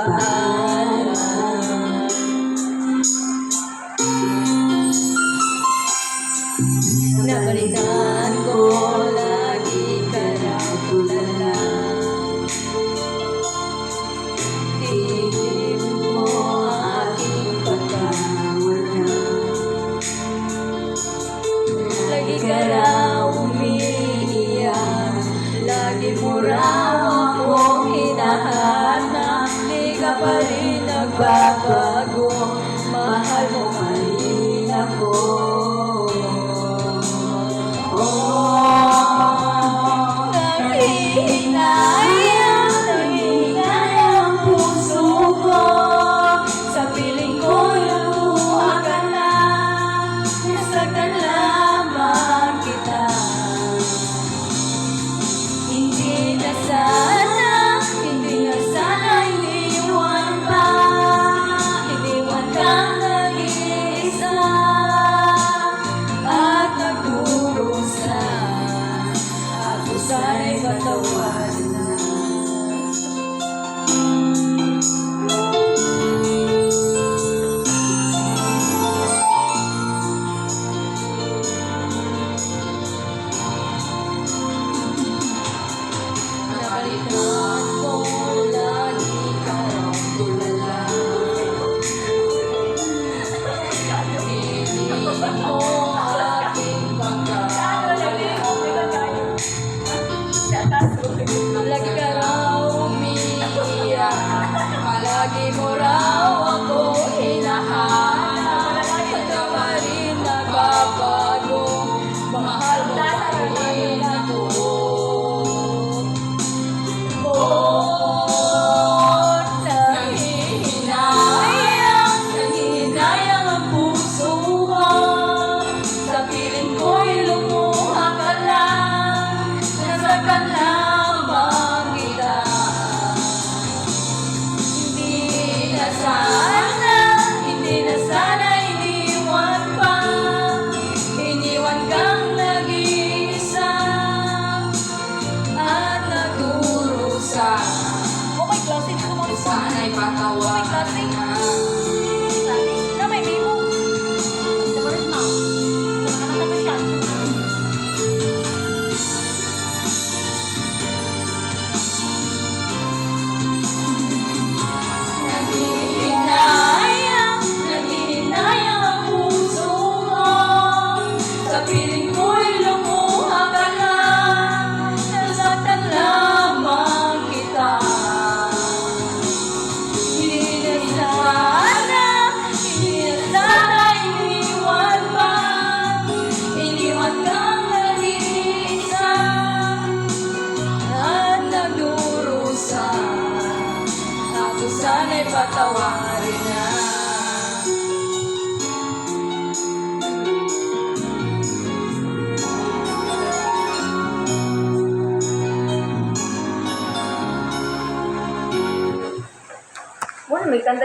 paalam. Nabalitaan ko lagi ka na tulala. Tingin mo aking pagkawala. Lagi ka raw umiiyak, lagi mo raw akong hinahanap. Di ka pa rin nagbabago, mahal mo pa rin ako. Nanghihinayang puso ko, sa piling ko lumuha ka na, nasaktan lamang kita. Hindi na sana iniwan pa, iniwan kang nag-iisa at nagdurusa. Ako sana'y patawarin na. Nabalitaan ko lagi ka raw tulala. Hindi mo aking pagkawala. Lagi ka raw umiiyak, lagi mo raw ako hinahanap. Di ka pa rin nagbabago, mahal mo pa rin ako. Nanghihinayang ang puso ko, sa piling ko'y lumuha ka lang, nasaktan lamang kita. Hindi na sana iniwan pa, iniwan kang nag-iisa at nagdurusa. Sana'y patawarin na. Nanghihinayang ang puso ko, sa piling ko'y lumuha ka lang, nasaktan lamang kita. Hindi na sana iniwan pa, iniwan kang nag-iisa at nagdurusa. Ako sana'y patawarin na. Bueno, me encanta.